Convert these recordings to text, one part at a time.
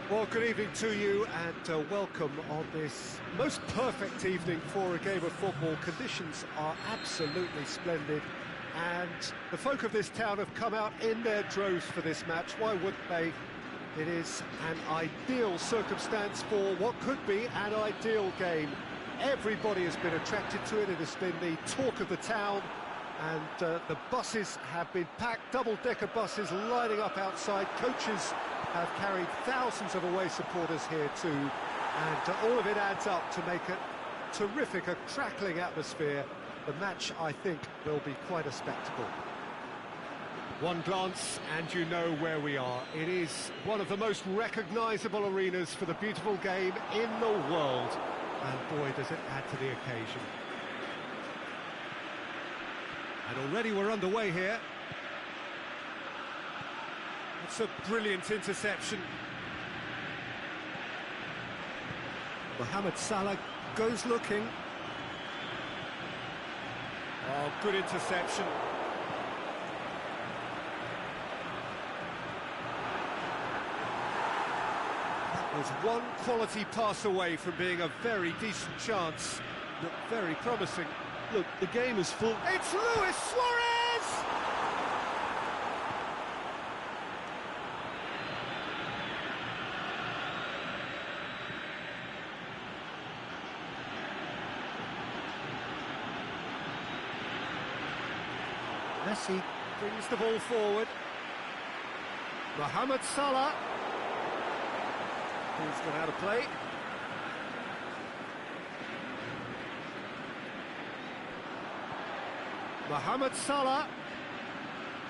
Well, good evening to you and welcome on this most perfect evening for a game of football. Conditions are absolutely splendid and the folk of this town have come out in their droves for this match. Why wouldn't they? It is an ideal circumstance for what could be an ideal game. Everybody has been attracted to it. It has been the talk of the town, and the buses have been packed, double-decker buses lining up outside. Coaches have carried thousands of away supporters here too, and all of it adds up to make it terrific, a crackling atmosphere. The match, I think, will be quite a spectacle. One glance and you know where we are. It is one of the most recognisable arenas for the beautiful game in the world, and boy does it add to the occasion. And already we're underway here. It's a brilliant interception. Mohamed Salah goes looking. Oh, good interception. That was one quality pass away from being a very decent chance. Looked very promising. Look, the game is full. It's Luis Suarez! Messi brings the ball forward. Mohamed Salah. Ball's gone out of play. Mohamed Salah.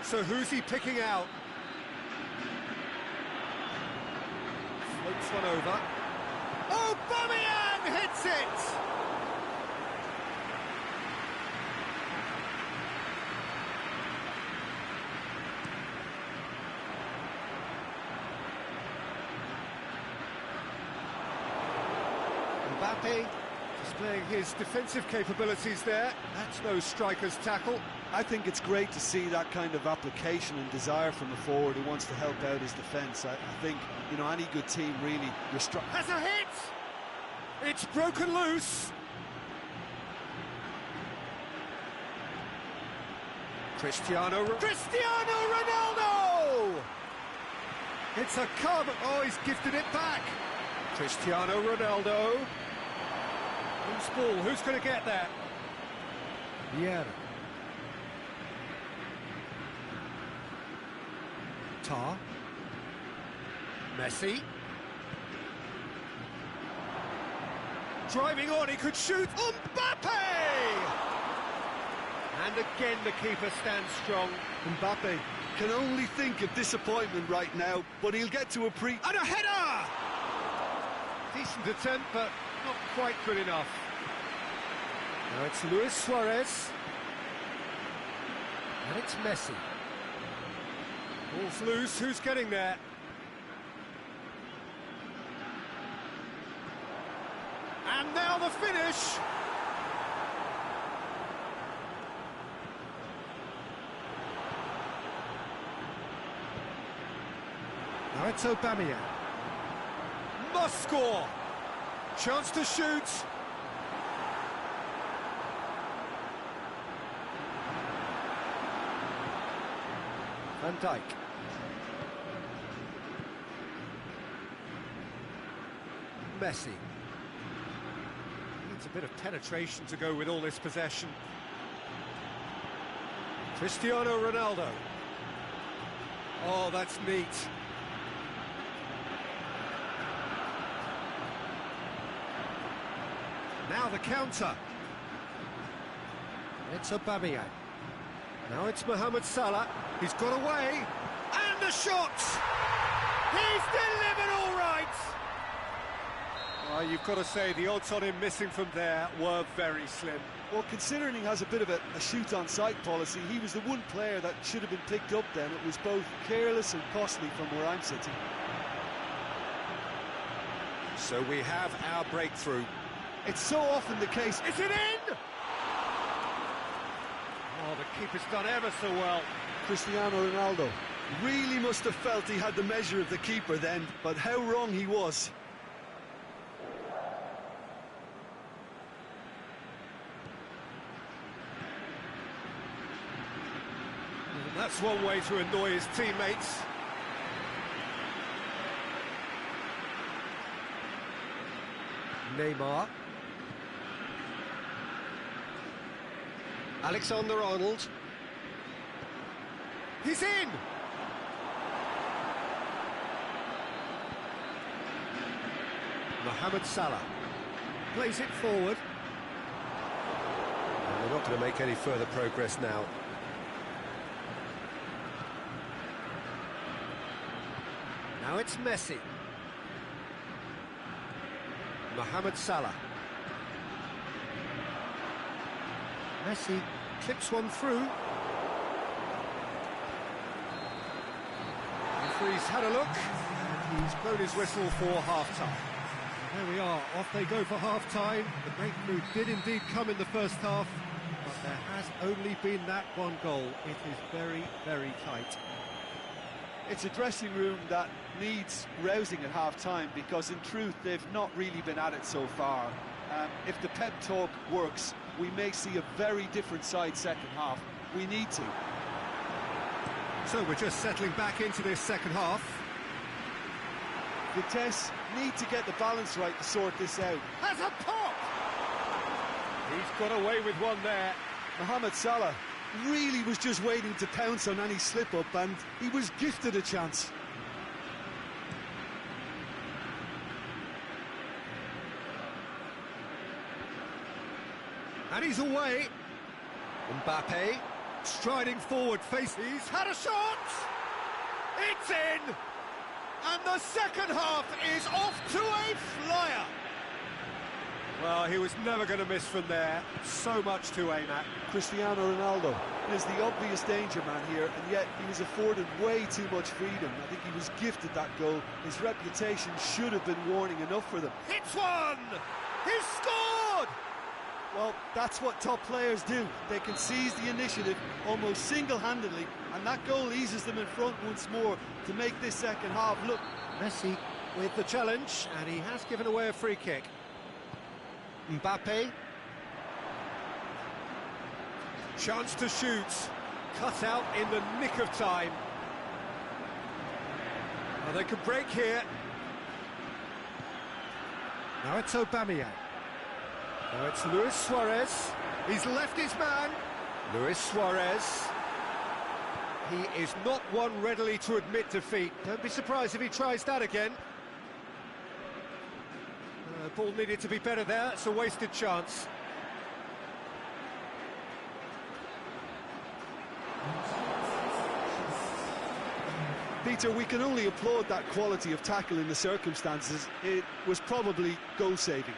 So who's he picking out? Floats one over. Aubameyang hits it! Mbappe displaying his defensive capabilities there. That's no striker's tackle. I think it's great to see that kind of application and desire from a forward who wants to help out his defence. I think, you know, any good team really restricts. Has a hit! It's broken loose. Cristiano Ronaldo! It's a carbon. Oh, he's gifted it back. Cristiano Ronaldo. Loose ball, who's going to get that? Vieira. Tar. Messi. Driving on, he could shoot. Mbappe! And again the keeper stands strong. Mbappe can only think of disappointment right now, but he'll get to And a header! Decent attempt, but not quite good enough. Now it's Luis Suarez. And it's Messi. Ball's loose, who's getting there? And now the finish! Now it's Aubameyang. Must score! Chance to shoot! Van Dijk. Messi. Needs a bit of penetration to go with all this possession. Cristiano Ronaldo. Oh, that's neat. Now the counter. It's Aubameyang. Now it's Mohamed Salah. He's got away. And the shot! He's delivered all right! Oh, you've got to say, the odds on him missing from there were very slim. Well, considering he has a bit of a shoot-on-sight policy, he was the one player that should have been picked up then. It was both careless and costly from where I'm sitting. So we have our breakthrough. It's so often the case. Is it in? Oh, the keeper's done ever so well. Cristiano Ronaldo Really must have felt he had the measure of the keeper then, but how wrong he was. And that's one way to annoy his teammates. Neymar. Alexander-Arnold. He's in! Mohamed Salah plays it forward. And they're not going to make any further progress now. Now it's Messi. Mohamed Salah. Messi clips one through. Referee's had a look, and he's blown his whistle for half-time. There we are, off they go for half-time. The breakthrough did indeed come in the first half, but there has only been that one goal. It is very, very tight. It's a dressing room that needs rousing at half-time, because in truth they've not really been at it so far. If the pep talk works, we may see a very different side second half. We need to. So we're just settling back into this second half. Vitesse need to get the balance right to sort this out. Has a pop! He's got away with one there. Mohamed Salah really was just waiting to pounce on any slip-up, and he was gifted a chance. And he's away. Mbappe striding forward, he's had a shot! It's in! And the second half is off to a flyer! Well, he was never going to miss from there. So much to aim at. Cristiano Ronaldo is the obvious danger man here, and yet he was afforded way too much freedom. I think he was gifted that goal. His reputation should have been warning enough for them. Hits one! He's scored! Well, that's what top players do. They can seize the initiative almost single-handedly, and that goal eases them in front once more to make this second half look. Messi with the challenge, and he has given away a free kick. Mbappe. Chance to shoot. Cut out in the nick of time. Well, they could break here. Now it's Aubameyang. Now it's Luis Suarez. He's left his man. Luis Suarez. He is not one readily to admit defeat. Don't be surprised if he tries that again. The ball needed to be better there. It's a wasted chance. Peter, we can only applaud that quality of tackle in the circumstances. It was probably goal-saving.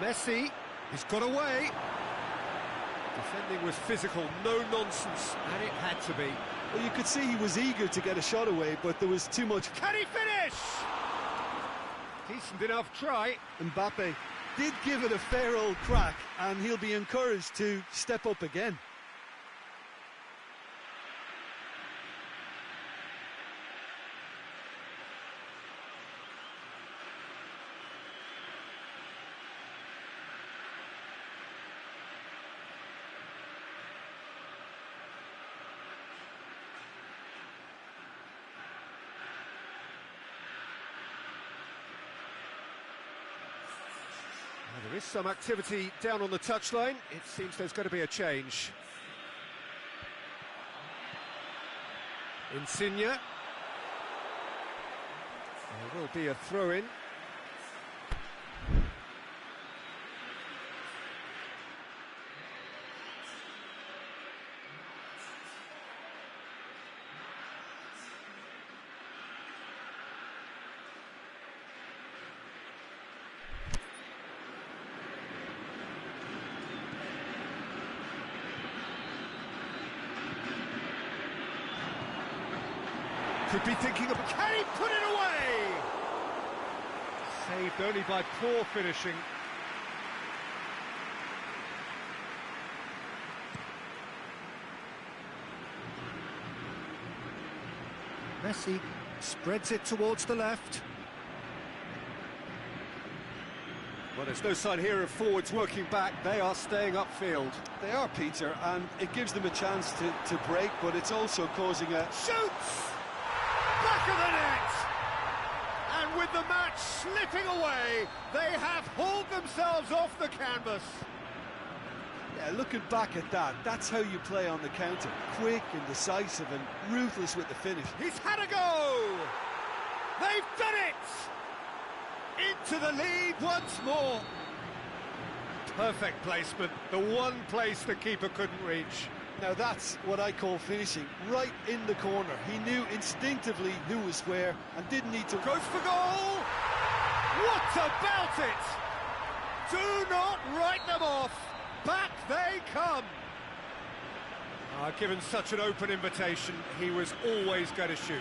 Messi, he's got away. Defending was physical, no nonsense, and it had to be. Well, you could see he was eager to get a shot away, but there was too much. Can he finish? Decent enough try. Mbappe did give it a fair old crack, and he'll be encouraged to step up again. There is some activity down on the touchline. It seems there's going to be a change. Insigne. There will be a throw-in. Could be thinking of... Can he put it away? Saved only by poor finishing. Messi spreads it towards the left. Well, there's no sign here of forwards working back. They are staying upfield. They are, Peter, and it gives them a chance to break, but it's also causing a... Shoots! Back of the net! And with the match slipping away, they have hauled themselves off the canvas. Yeah, looking back at that, that's how you play on the counter. Quick and decisive and ruthless with the finish. He's had a go! They've done it! Into the lead once more. Perfect placement, the one place the keeper couldn't reach. Now that's what I call finishing, right in the corner. He knew instinctively who was where and didn't need to... Goes for goal! What about it? Do not write them off. Back they come. Given such an open invitation, he was always going to shoot.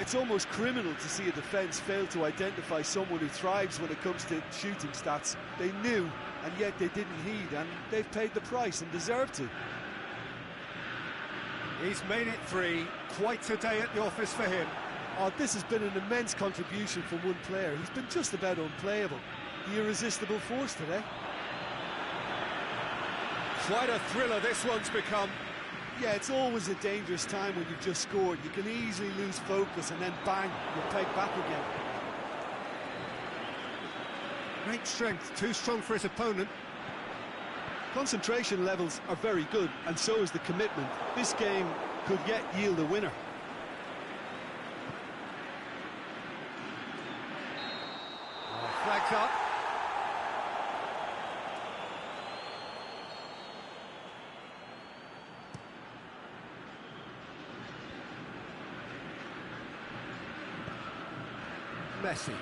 It's almost criminal to see a defence fail to identify someone who thrives when it comes to shooting stats. They knew, and yet they didn't heed, and they've paid the price and deserve to. He's made it 3. Quite a day at the office for him. Oh, this has been an immense contribution from one player. He's been just about unplayable. The irresistible force today. Quite a thriller this one's become. Yeah, it's always a dangerous time when you've just scored. You can easily lose focus and then bang, you're pegged back again. Great strength, too strong for his opponent. Concentration levels are very good, and so is the commitment. This game could yet yield a winner. Flags up. Messi.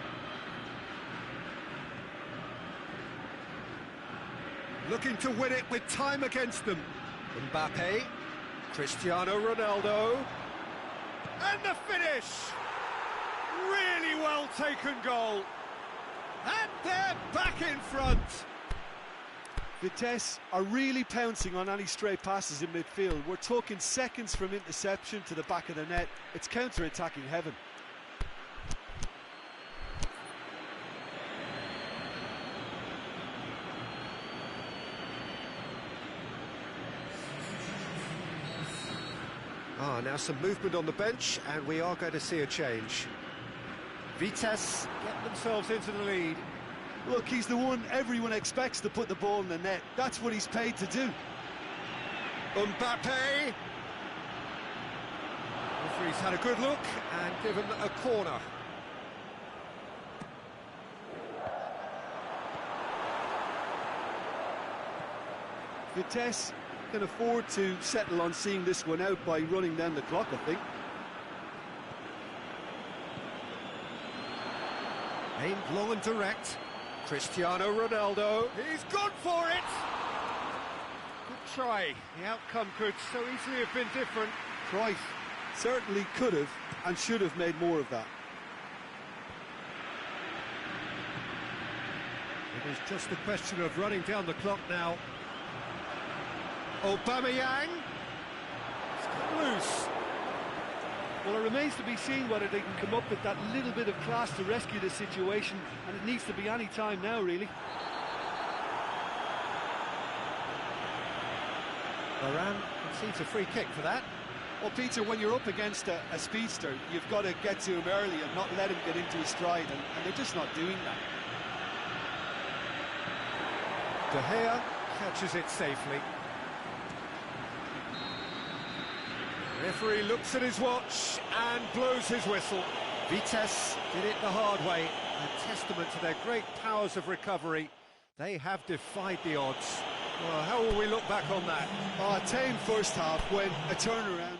Looking to win it with time against them. Mbappe, Cristiano Ronaldo, and the finish! Really well taken goal. And they're back in front. Vitesse are really pouncing on any stray passes in midfield. We're talking seconds from interception to the back of the net. It's counter-attacking heaven. Now some movement on the bench, and we are going to see a change. Vitesse get themselves into the lead. Look, he's the one everyone expects to put the ball in the net. That's what he's paid to do. Mbappe. Referee's had a good look and given a corner. Vitesse can afford to settle on seeing this one out by running down the clock, I think. Aimed long and direct. Cristiano Ronaldo. He's gone for it! Good try. The outcome could so easily have been different. Cruyff certainly could have and should have made more of that. It is just a question of running down the clock now. Aubameyang. It's got loose. Well, it remains to be seen whether they can come up with that little bit of class to rescue the situation, and it needs to be any time now, really. Varane concedes a free kick for that. Well, Peter, when you're up against a speedster, you've got to get to him early and not let him get into his stride, and they're just not doing that. De Gea catches it safely. Referee looks at his watch and blows his whistle. Vitesse did it the hard way. A testament to their great powers of recovery. They have defied the odds. Well, how will we look back on that? A tame first half when a turnaround...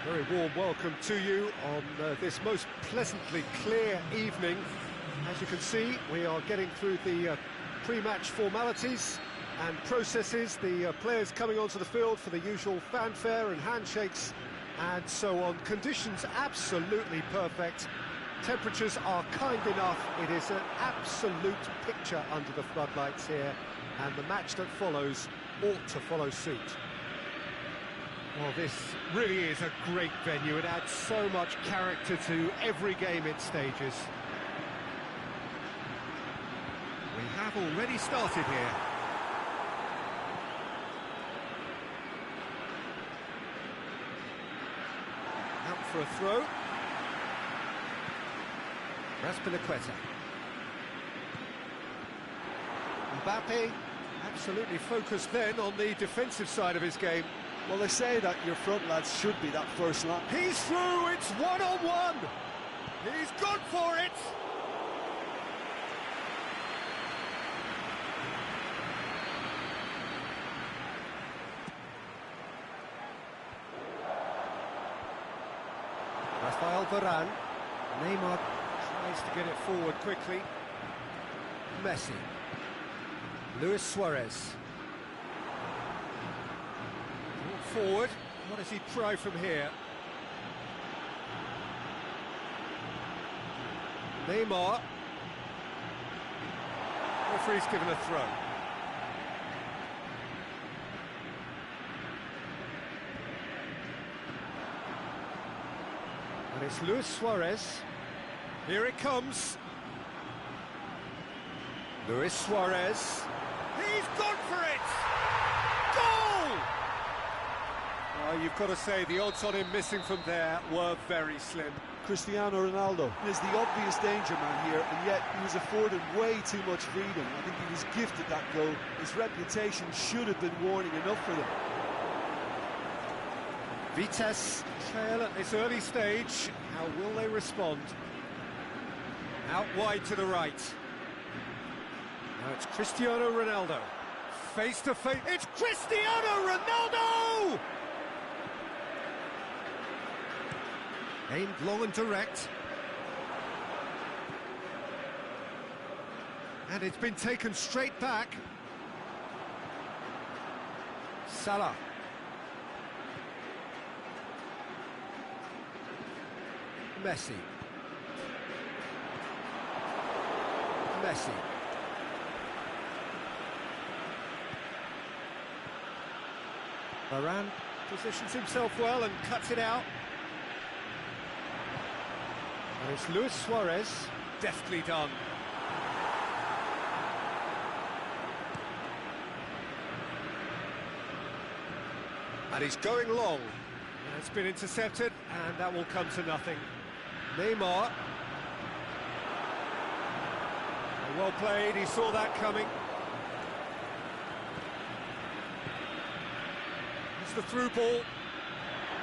Very warm welcome to you on this most pleasantly clear evening. As you can see, we are getting through the pre-match formalities and processes, the players coming onto the field for the usual fanfare and handshakes and so on. Conditions absolutely perfect. Temperatures are kind enough. It is an absolute picture under the floodlights here, and the match that follows ought to follow suit. Well, this really is a great venue. It adds so much character to every game it stages. We have already started here. Out for a throw. Azpilicueta. Mbappe absolutely focused then on the defensive side of his game. Well, they say that your front lads should be that first line. He's through, it's one-on-one. He's gone for it. Rafael Varane. Neymar tries to get it forward quickly. Messi. Luis Suarez. Forward. What does he try from here? Neymar. Referee's given a throw. And it's Luis Suarez. Here it comes. Luis Suarez. He's gone for it! Goal! Well, you've got to say the odds on him missing from there were very slim. Cristiano Ronaldo is the obvious danger man here, and yet he was afforded way too much freedom. I think he was gifted that goal. His reputation should have been warning enough for them. Vitesse trail at this early stage. How will they respond? Out wide to the right. Now it's Cristiano Ronaldo. Face to face. It's Cristiano Ronaldo! Aimed long and direct. And it's been taken straight back. Salah. Messi. Messi. Varane positions himself well and cuts it out. And it's Luis Suarez, deftly done. And he's going long. It's been intercepted, and that will come to nothing. Neymar. Well played, he saw that coming. It's the through ball.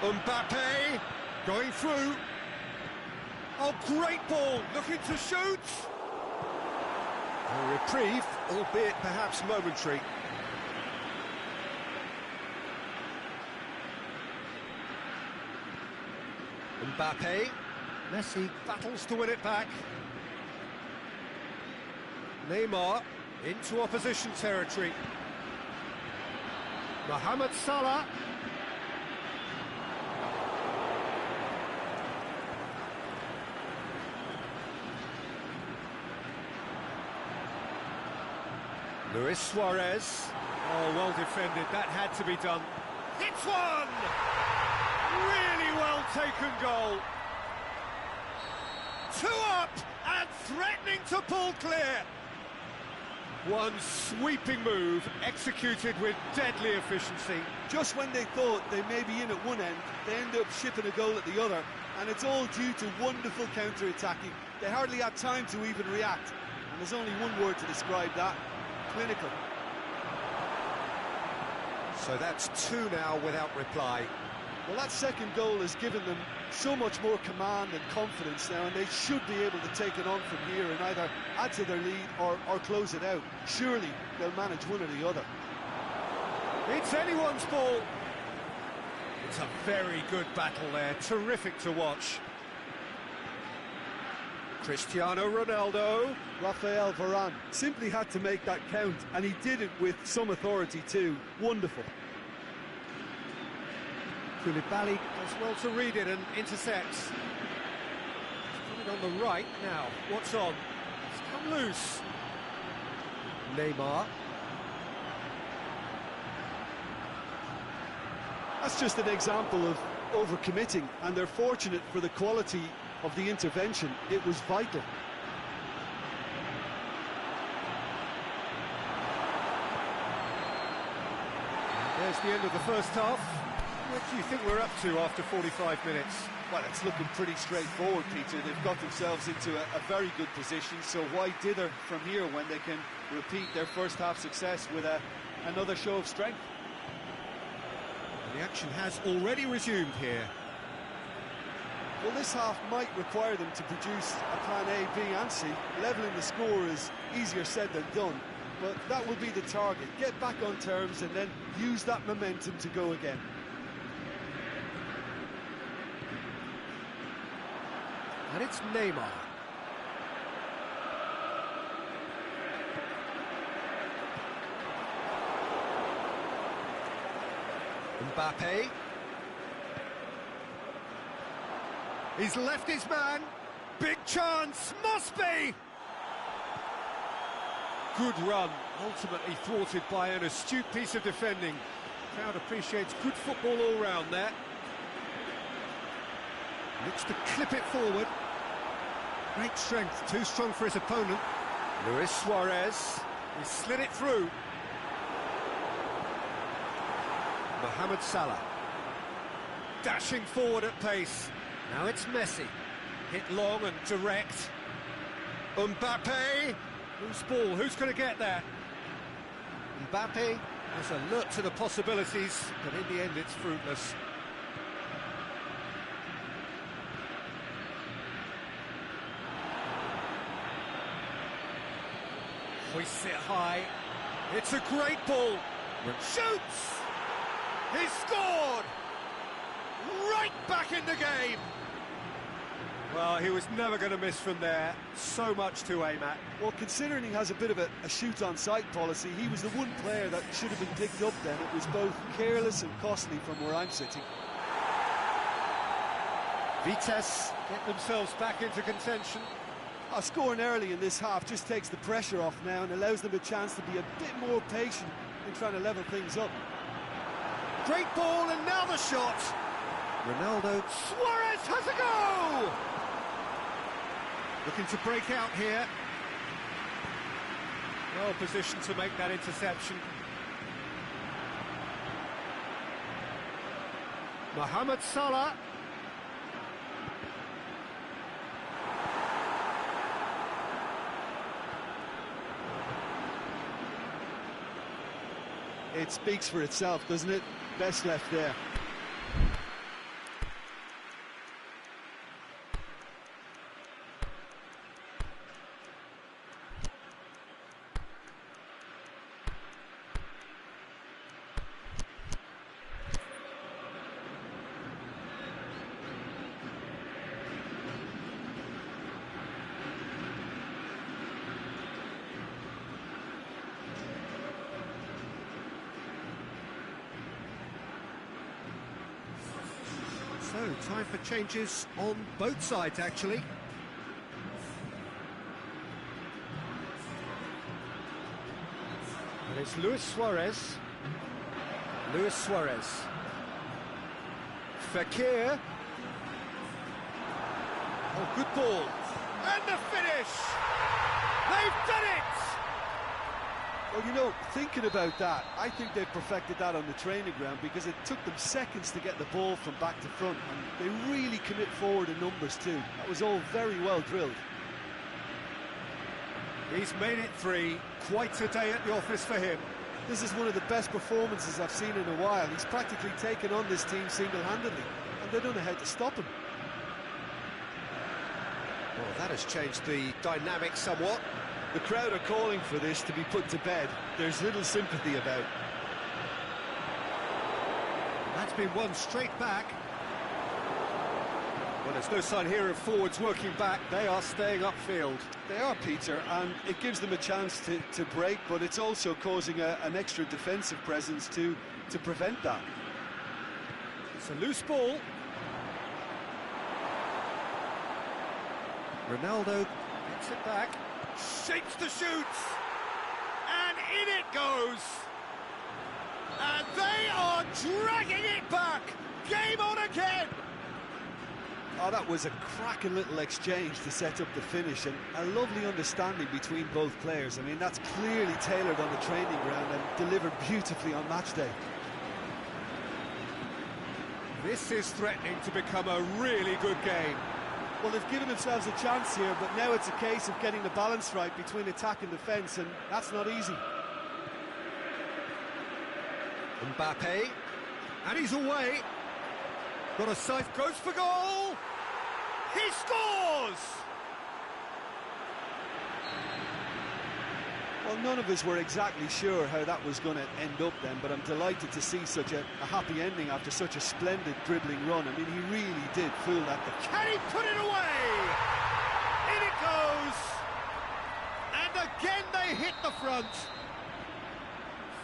Mbappe going through. Oh, great ball, looking to shoot. A reprieve, albeit perhaps momentary. Mbappe. Messi battles to win it back. Neymar into opposition territory. Mohamed Salah. Luis Suarez. Oh, well defended. That had to be done. It's one! Really well taken goal. 2 up and threatening to pull clear. One sweeping move executed with deadly efficiency. Just when they thought they may be in at one end, they end up shipping a goal at the other, and it's all due to wonderful counter-attacking. They hardly had time to even react, and there's only one word to describe that: clinical. So that's 2 now without reply. Well, that second goal has given them so much more command and confidence now, and they should be able to take it on from here and either add to their lead or close it out. Surely they'll manage one or the other. It's anyone's ball. It's a very good battle there, terrific to watch. Cristiano Ronaldo. Rafael Varane simply had to make that count, and he did it with some authority too. Wonderful. Koulibaly does well to read it and intercepts. He's coming on the right now. What's on? It's come loose. Neymar. That's just an example of overcommitting, and they're fortunate for the quality of the intervention. It was vital. There's the end of the first half. What do you think we're up to after 45 minutes? Well, it's looking pretty straightforward, Peter. They've got themselves into a very good position, so why dither from here when they can repeat their first half success with another show of strength? The action has already resumed here. Well, this half might require them to produce a plan A, B and C. Levelling the score is easier said than done, but that will be the target. Get back on terms and then use that momentum to go again. And it's Neymar. Mbappe. He's left his man. Big chance, must be! Good run, ultimately thwarted by an astute piece of defending. Crowd appreciates good football all round there. Looks to clip it forward. Great strength, too strong for his opponent. Luis Suarez, he slid it through. Mohamed Salah, dashing forward at pace. Now it's Messi, hit long and direct. Mbappe, loose ball, who's going to get that? Mbappe has alert to the possibilities, but in the end it's fruitless. Hoists it high, it's a great ball, shoots! He scored! Right back in the game! Well, he was never going to miss from there. So much to aim at. Well, considering he has a bit of a shoot-on-sight policy, he was the one player that should have been picked up then. It was both careless and costly from where I'm sitting. Vitesse get themselves back into contention. Scoring early in this half just takes the pressure off now and allows them a chance to be a bit more patient in trying to level things up. Great ball, and now the shot. Ronaldo. Suarez has a go! Looking to break out here. Well positioned to make that interception. Mohamed Salah. It speaks for itself, doesn't it? Best left there. So, time for changes on both sides, actually. And it's Luis Suarez. Luis Suarez. Fekir. Oh, good ball. And the finish! They've done it! Well, you know, thinking about that, I think they've perfected that on the training ground because it took them seconds to get the ball from back to front, and they really commit forward in numbers too. That was all very well drilled. He's made it three. Quite a day at the office for him. This is one of the best performances I've seen in a while. He's practically taken on this team single-handedly, and they don't know how to stop him. Well, that has changed the dynamic somewhat. The crowd are calling for this to be put to bed. There's little sympathy about. That's It's been won straight back. Well, there's no sign here of forwards working back. They are staying upfield. They are, Peter, and it gives them a chance to break, but it's also causing an extra defensive presence to prevent that. It's a loose ball. Ronaldo gets it back, shapes the shoots, and in it goes. And they are dragging it back. Game on again. Oh, that was a cracking little exchange to set up the finish, and a lovely understanding between both players. I mean, that's clearly tailored on the training ground and delivered beautifully on match day. This is threatening to become a really good game. Well, they've given themselves a chance here, but now it's a case of getting the balance right between attack and defence, and that's not easy. Mbappe, and he's away. Got a scythe, goes for goal. He scores! Well, none of us were exactly sure how that was going to end up then, but I'm delighted to see such a happy ending after such a splendid dribbling run. I mean, he really did fool that. Can he put it away? In it goes! And again they hit the front.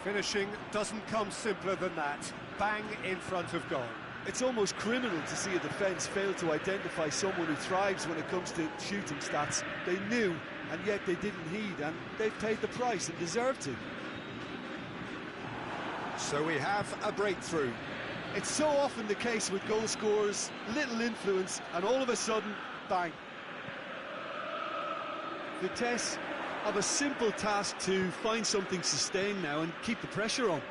Finishing doesn't come simpler than that. Bang in front of goal. It's almost criminal to see a defence fail to identify someone who thrives when it comes to shooting stats. They knew, and yet they didn't heed, and they've paid the price and deserved to. So we have a breakthrough. It's so often the case with goal scorers, little influence, and all of a sudden, bang. Vitesse have a simple task to find something sustained now and keep the pressure on.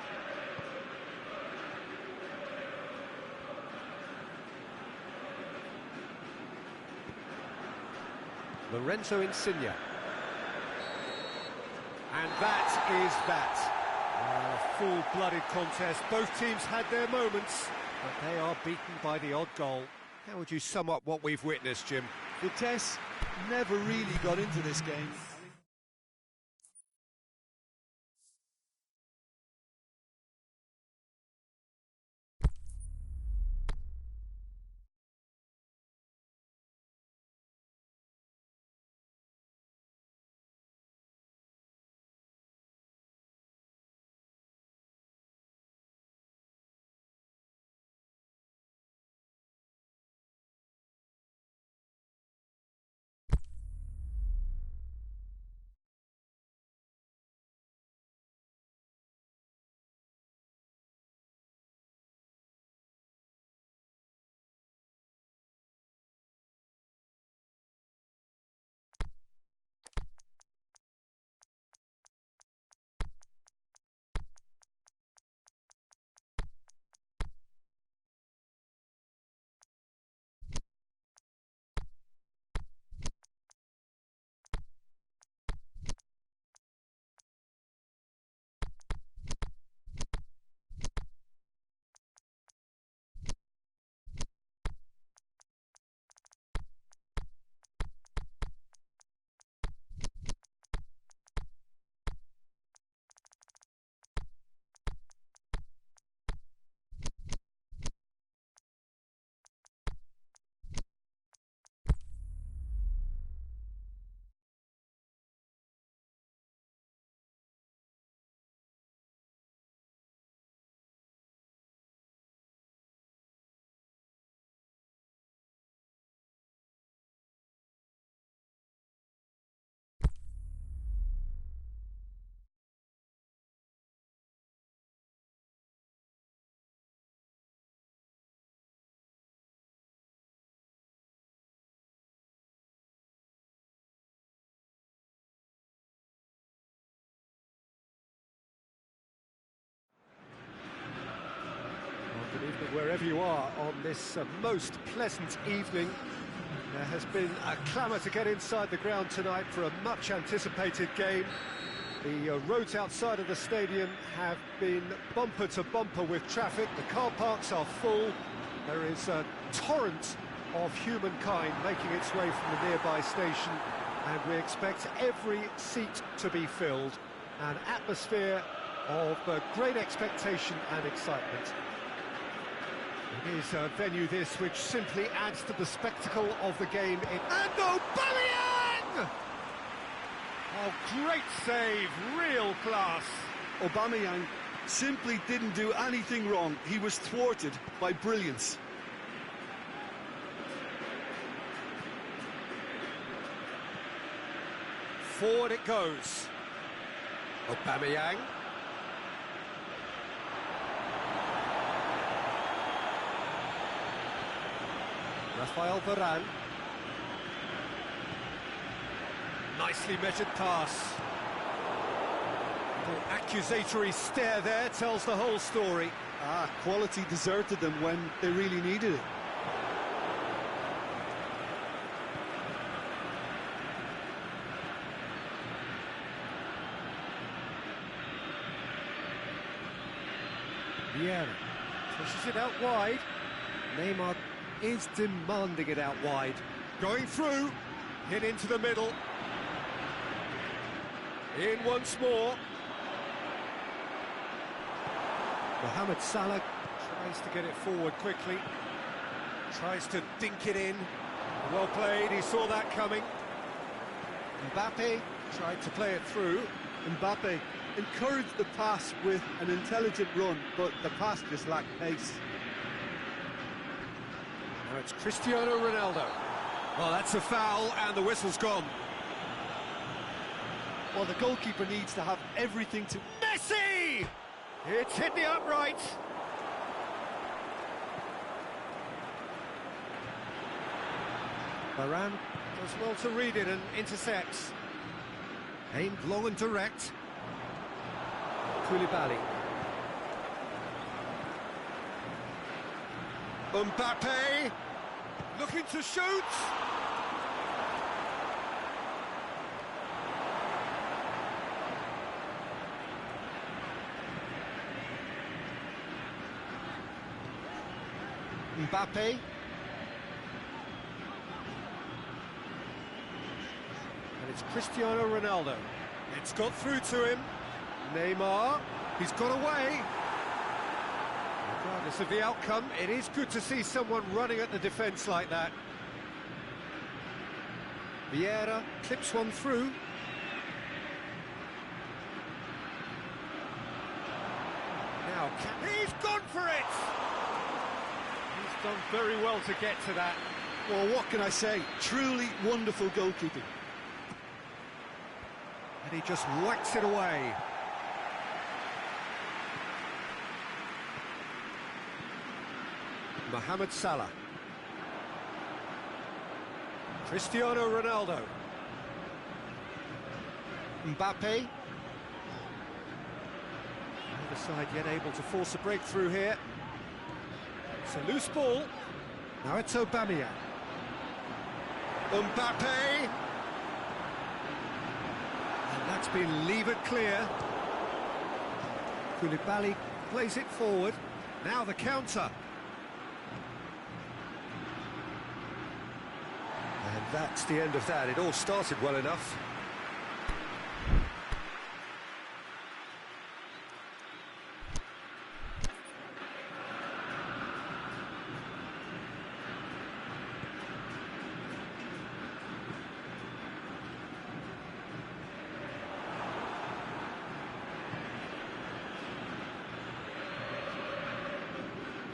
Lorenzo Insigne. And that is that. A full-blooded contest. Both teams had their moments, but they are beaten by the odd goal. How would you sum up what we've witnessed, Jim? Vitesse never really got into this game. Good evening wherever you are on this most pleasant evening. There has been a clamour to get inside the ground tonight for a much anticipated game. The roads outside of the stadium have been bumper to bumper with traffic. The car parks are full. There is a torrent of humankind making its way from the nearby station, and we expect every seat to be filled. An atmosphere of great expectation and excitement. It is a venue this which simply adds to the spectacle of the game. And Aubameyang! Oh, great save, real class. Aubameyang simply didn't do anything wrong. He was thwarted by brilliance. Forward it goes. Aubameyang. Rafael Varane. Nicely measured pass. The accusatory stare there tells the whole story. Quality deserted them when they really needed it. Vieira pushes it out wide. Neymar is demanding it out wide. Going through, hit into the middle. In once more. Mohamed Salah tries to get it forward quickly. Tries to dink it in. Well played, he saw that coming. Mbappe tried to play it through. Mbappe encouraged the pass with an intelligent run, but the pass just lacked pace. Now it's Cristiano Ronaldo. Well, that's a foul, and the whistle's gone. Well, the goalkeeper needs to have everything to... Messi! It's hit the upright. Varane does well to read it and intercepts. Aimed long and direct. Koulibaly. Mbappe looking to shoot. Mbappe. And it's Cristiano Ronaldo. It's got through to him. Neymar, he's got away. Regardless of the outcome, it is good to see someone running at the defence like that. Vieira clips one through. Now, he's gone for it! He's done very well to get to that. Well, what can I say? Truly wonderful goalkeeping. And he just whacks it away. Mohamed Salah. Cristiano Ronaldo. Mbappe. Neither side yet able to force a breakthrough here. It's a loose ball. Now it's Aubameyang. Mbappe. And that's been levered clear. Koulibaly plays it forward. Now the counter. And that's the end of that. It all started well enough.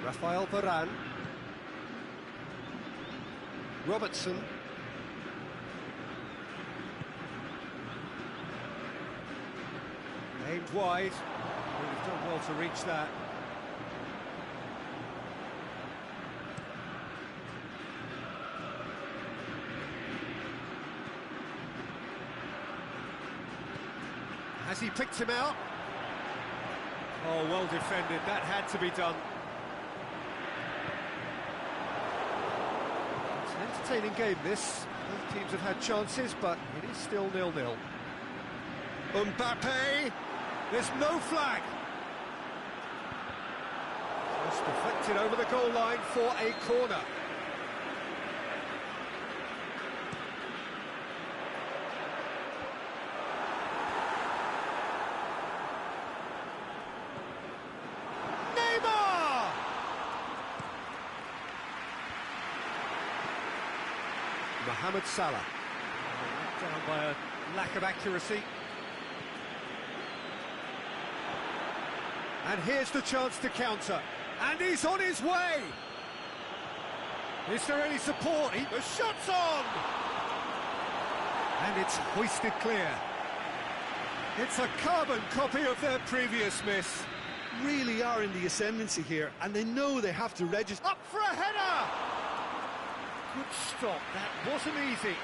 Rafael Varane. Robertson. Aimed wide. He's done well to reach that. Has he picked him out? Oh, well defended. That had to be done. It's an entertaining game, this. Both teams have had chances, but it is still 0-0. Mbappe! There's no flag! Just deflected over the goal line for a corner. Neymar! Mohamed Salah. Down by a lack of accuracy. And here's the chance to counter. And he's on his way! Is there any support? The shot's on! And it's hoisted clear. It's a carbon copy of their previous miss. Really are in the ascendancy here, and they know they have to register. Up for a header! Good stop, that wasn't easy.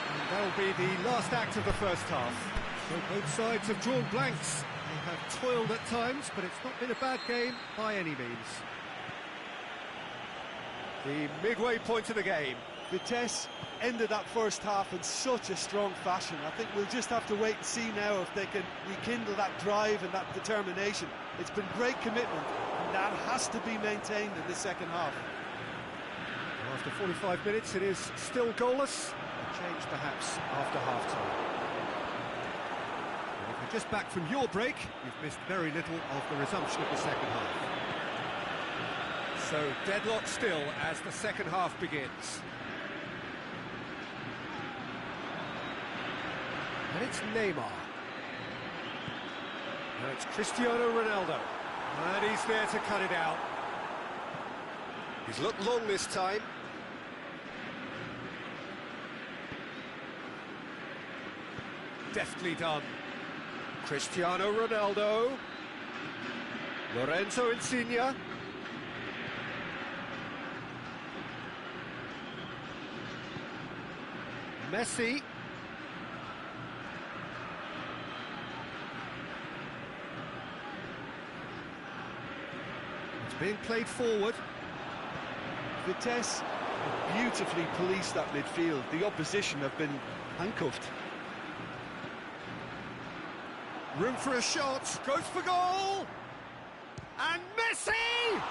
And that'll be the last act of the first half. So both sides have drawn blanks. They have toiled at times, but it's not been a bad game by any means. The midway point of the game. Vitesse ended that first half in such a strong fashion. I think we'll just have to wait and see now if they can rekindle that drive and that determination. It's been great commitment, and that has to be maintained in the second half. After 45 minutes, it is still goalless. A change perhaps after half-time. And if you're just back from your break, you've missed very little of the resumption of the second half. So deadlock still as the second half begins. And it's Neymar. Now it's Cristiano Ronaldo. And he's there to cut it out. He's looked long this time. Deftly done. Cristiano Ronaldo. Lorenzo Insigne. Messi. It's being played forward. Vitesse beautifully policed that midfield. The opposition have been handcuffed. Room for a shot. Goes for goal. And Messi!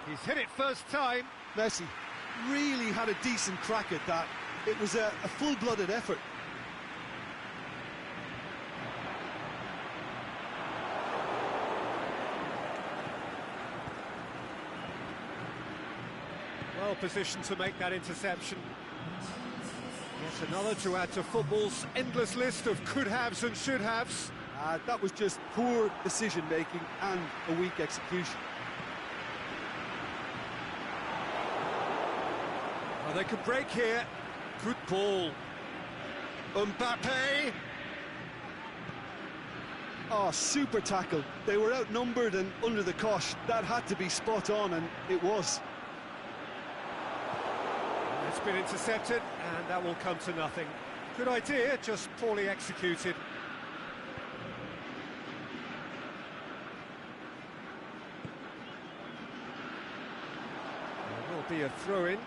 He's hit it first time. Messi really had a decent crack at that. It was a full-blooded effort. Well positioned to make that interception. Yet another to add to football's endless list of could-haves and should-haves. That was just poor decision-making and a weak execution. Well, they could break here. Good ball. Mbappe. Oh, super tackle. They were outnumbered and under the cosh. That had to be spot on, and it was. It's been intercepted, and that will come to nothing. Good idea, just poorly executed. There will be a throw-in.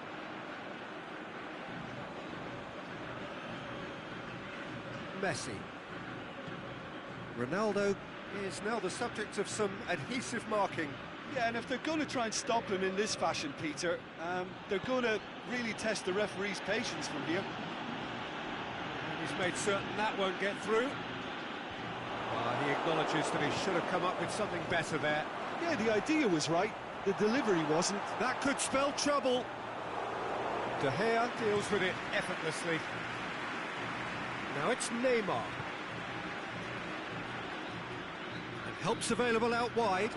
Messi. Ronaldo is now the subject of some adhesive marking. Yeah, and if they're going to try and stop him in this fashion, Peter, they're going to really test the referee's patience from here. And he's made certain that won't get through. He acknowledges that he should have come up with something better there. Yeah, the idea was right, the delivery wasn't. That could spell trouble. De Gea deals with it effortlessly. Now it's Neymar. And help's available out wide.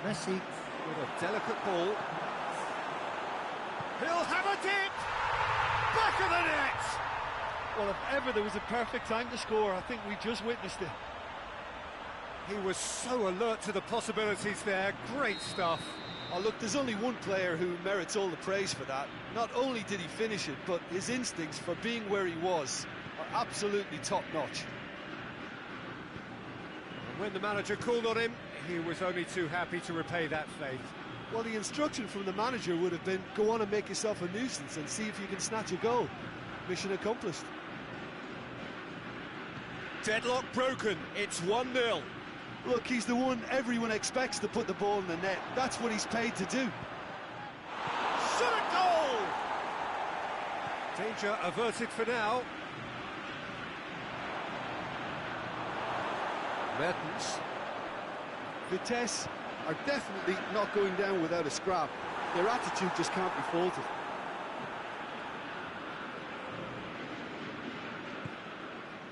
Messi with a delicate ball. He'll have it! Back of the net! Well, if ever there was a perfect time to score, I think we just witnessed it. He was so alert to the possibilities there. Great stuff. Oh, look, there's only one player who merits all the praise for that. Not only did he finish it, but his instincts for being where he was are absolutely top-notch. When the manager called on him, he was only too happy to repay that faith. Well, the instruction from the manager would have been, go on and make yourself a nuisance and see if you can snatch a goal. Mission accomplished. Deadlock broken, it's 1-0. Look, he's the one everyone expects to put the ball in the net. That's what he's paid to do. Shot a goal! Danger averted for now. Mertens. Vitesse are definitely not going down without a scrap. Their attitude just can't be faulted.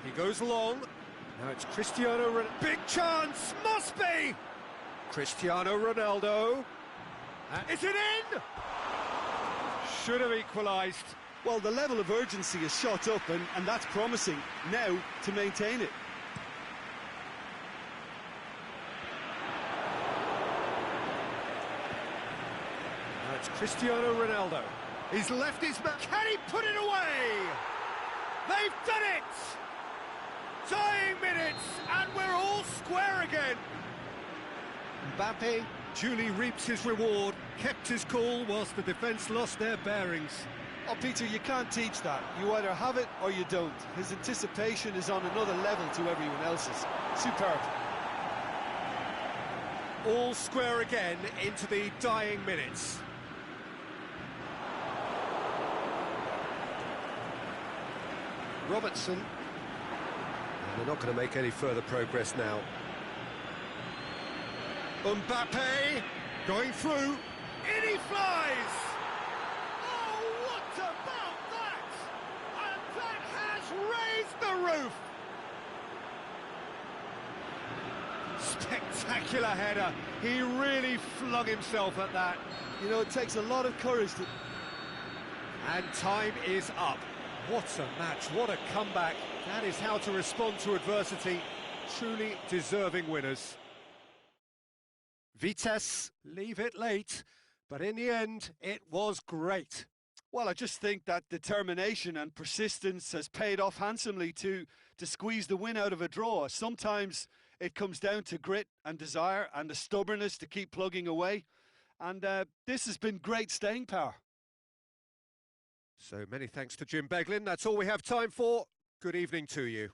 He goes long. Now it's Cristiano Ronaldo. Big chance! Must be! Cristiano Ronaldo. Is it in? Should have equalised. Well, the level of urgency is shot up, and that's promising. Now to maintain it. Now it's Cristiano Ronaldo. He's left his man. Can he put it away? They've done it! Dying minutes, and we're all square again. Mbappe duly reaps his reward, kept his cool whilst the defence lost their bearings. Oh, Peter, you can't teach that. You either have it or you don't. His anticipation is on another level to everyone else's. Superb. All square again into the dying minutes. Robertson. They're not going to make any further progress now. Mbappe going through. In he flies! Oh, what about that? And that has raised the roof! Spectacular header. He really flung himself at that. You know, it takes a lot of courage to... And time is up. What a match, what a comeback. That is how to respond to adversity. Truly deserving winners. Vitesse leave it late, but in the end, it was great. Well, I just think that determination and persistence has paid off handsomely to squeeze the win out of a draw. Sometimes it comes down to grit and desire and the stubbornness to keep plugging away. And this has been great staying power. So many thanks to Jim Beglin. That's all we have time for. Good evening to you.